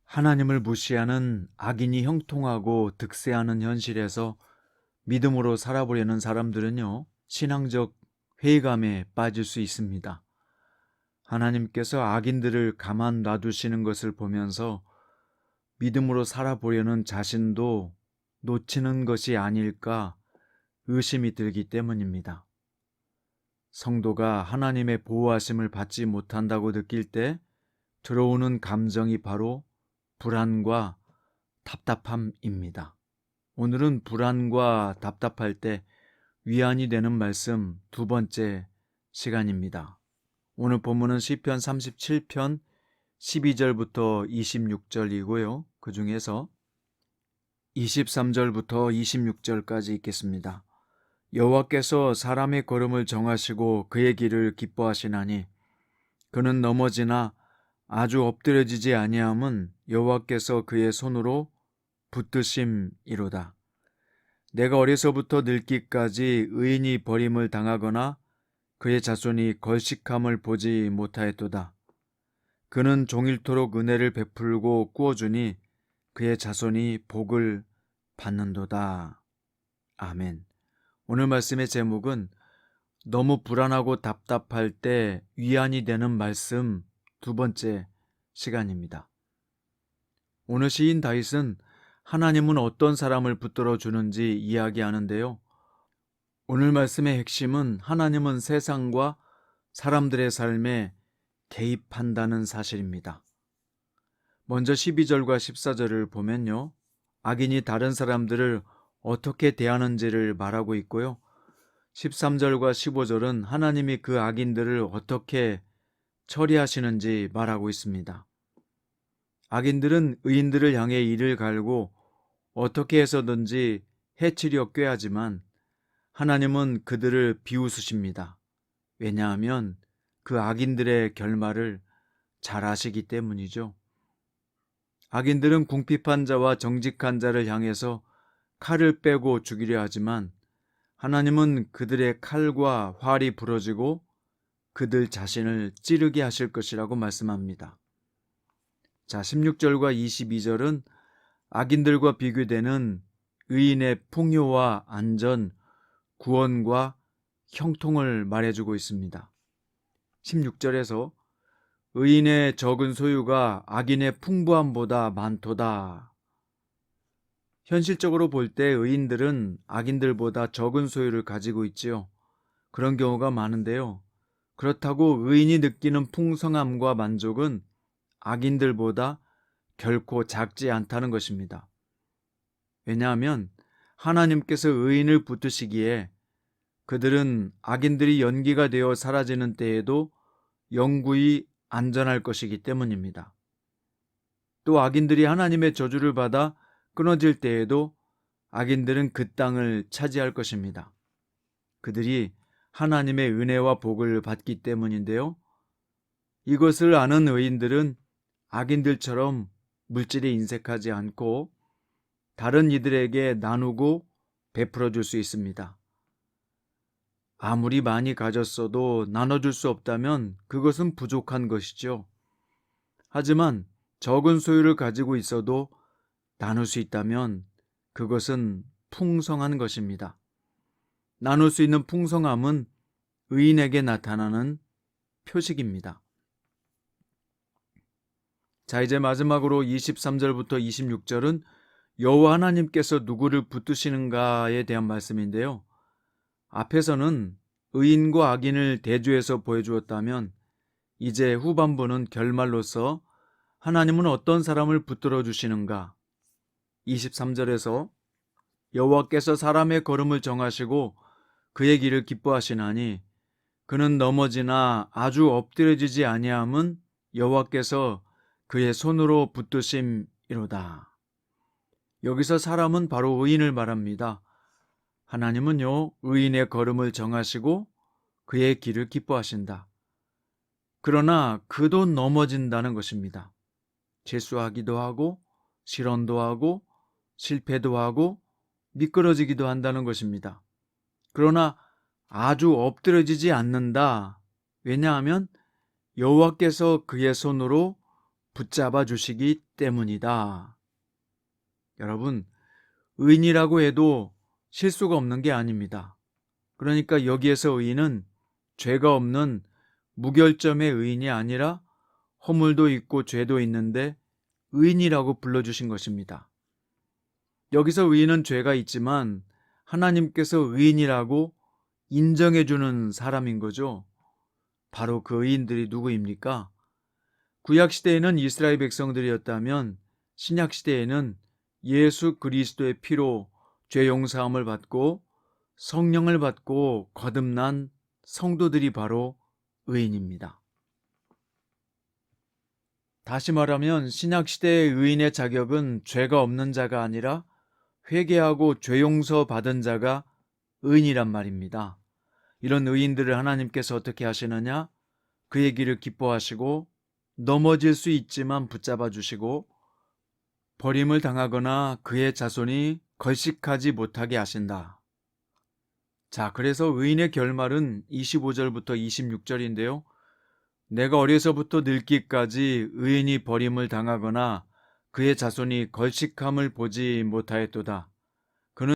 하나님을 무시하는 악인이 형통하고 득세하는 현실에서 믿음으로 살아보려는 사람들은요, 신앙적 회의감에 빠질 수 있습니다. 하나님께서 악인들을 가만 놔두시는 것을 보면서 믿음으로 살아보려는 자신도 놓치는 것이 아닐까 의심이 들기 때문입니다. 성도가 하나님의 보호하심을 받지 못한다고 느낄 때 들어오는 감정이 바로 불안과 답답함입니다. 오늘은 불안과 답답할 때 위안이 되는 말씀 두 번째 시간입니다. 오늘 본문은 시편 37편 12절부터 26절이고요. 그 중에서 23절부터 26절까지 읽겠습니다. 여호와께서 사람의 걸음을 정하시고 그의 길을 기뻐하시나니 그는 넘어지나 아주 엎드려지지 아니함은 여호와께서 그의 손으로 붙드심이로다. 내가 어려서부터 늙기까지 의인이 버림을 당하거나 그의 자손이 걸식함을 보지 못하였도다. 그는 종일토록 은혜를 베풀고 꾸어주니 그의 자손이 복을 받는도다. 아멘. 오늘 말씀의 제목은 너무 불안하고 답답할 때 위안이 되는 말씀 두 번째 시간입니다. 오늘 시인 다윗은 하나님은 어떤 사람을 붙들어 주는지 이야기하는데요. 오늘 말씀의 핵심은 하나님은 세상과 사람들의 삶에 개입한다는 사실입니다. 먼저 12절과 14절을 보면요. 악인이 다른 사람들을 어떻게 대하는지를 말하고 있고요. 13절과 15절은 하나님이 그 악인들을 어떻게 처리하시는지 말하고 있습니다. 악인들은 의인들을 향해 이를 갈고 어떻게 해서든지 해치려 꾀하지만 하나님은 그들을 비웃으십니다. 왜냐하면 그 악인들의 결말을 잘 아시기 때문이죠. 악인들은 궁핍한 자와 정직한 자를 향해서 칼을 빼고 죽이려 하지만 하나님은 그들의 칼과 활이 부러지고 그들 자신을 찌르게 하실 것이라고 말씀합니다. 자, 16절과 22절은 악인들과 비교되는 의인의 풍요와 안전, 구원과 형통을 말해주고 있습니다. 16절에서 의인의 적은 소유가 악인의 풍부함보다 많도다. 현실적으로 볼 때 의인들은 악인들보다 적은 소유를 가지고 있지요. 그런 경우가 많은데요. 그렇다고 의인이 느끼는 풍성함과 만족은 악인들보다 결코 작지 않다는 것입니다. 왜냐하면 하나님께서 의인을 붙드시기에 그들은 악인들이 연기가 되어 사라지는 때에도 영구히 안전할 것이기 때문입니다. 또 악인들이 하나님의 저주를 받아 끊어질 때에도 악인들은 그 땅을 차지할 것입니다. 그들이 하나님의 은혜와 복을 받기 때문인데요. 이것을 아는 의인들은 악인들처럼 물질에 인색하지 않고 다른 이들에게 나누고 베풀어 줄 수 있습니다. 아무리 많이 가졌어도 나눠줄 수 없다면 그것은 부족한 것이죠. 하지만 적은 소유를 가지고 있어도 나눌 수 있다면 그것은 풍성한 것입니다. 나눌 수 있는 풍성함은 의인에게 나타나는 표식입니다. 자, 이제 마지막으로 23절부터 26절은 여호와 하나님께서 누구를 붙드시는가에 대한 말씀인데요. 앞에서는 의인과 악인을 대조해서 보여주었다면 이제 후반부는 결말로서 하나님은 어떤 사람을 붙들어 주시는가? 23절에서 여호와께서 사람의 걸음을 정하시고 그의 길을 기뻐하시나니 그는 넘어지나 아주 엎드려지지 아니함은 여호와께서 그의 손으로 붙드심이로다. 여기서 사람은 바로 의인을 말합니다. 하나님은요, 의인의 걸음을 정하시고 그의 길을 기뻐하신다. 그러나 그도 넘어진다는 것입니다. 실수하기도 하고 실언도 하고 실패도 하고 미끄러지기도 한다는 것입니다. 그러나 아주 엎드려지지 않는다. 왜냐하면 여호와께서 그의 손으로 붙잡아 주시기 때문이다. 여러분, 의인이라고 해도 실수가 없는 게 아닙니다. 그러니까 여기에서 의인은 죄가 없는 무결점의 의인이 아니라 허물도 있고 죄도 있는데 의인이라고 불러주신 것입니다. 여기서 의인은 죄가 있지만 하나님께서 의인이라고 인정해주는 사람인 거죠. 바로 그 의인들이 누구입니까? 구약시대에는 이스라엘 백성들이었다면 신약시대에는 예수 그리스도의 피로 죄 용서함을 받고 성령을 받고 거듭난 성도들이 바로 의인입니다. 다시 말하면 신약시대의 의인의 자격은 죄가 없는 자가 아니라 회개하고 죄 용서 받은 자가 의인이란 말입니다. 이런 의인들을 하나님께서 어떻게 하시느냐? 그의 길을 기뻐하시고 넘어질 수 있지만 붙잡아 주시고 버림을 당하거나 그의 자손이 걸식하지 못하게 하신다. 자, 그래서 의인의 결말은 25절부터 26절인데요. 내가 어려서부터 늙기까지 의인이 버림을 당하거나 그의 자손이 걸식함을 보지 못하였도다.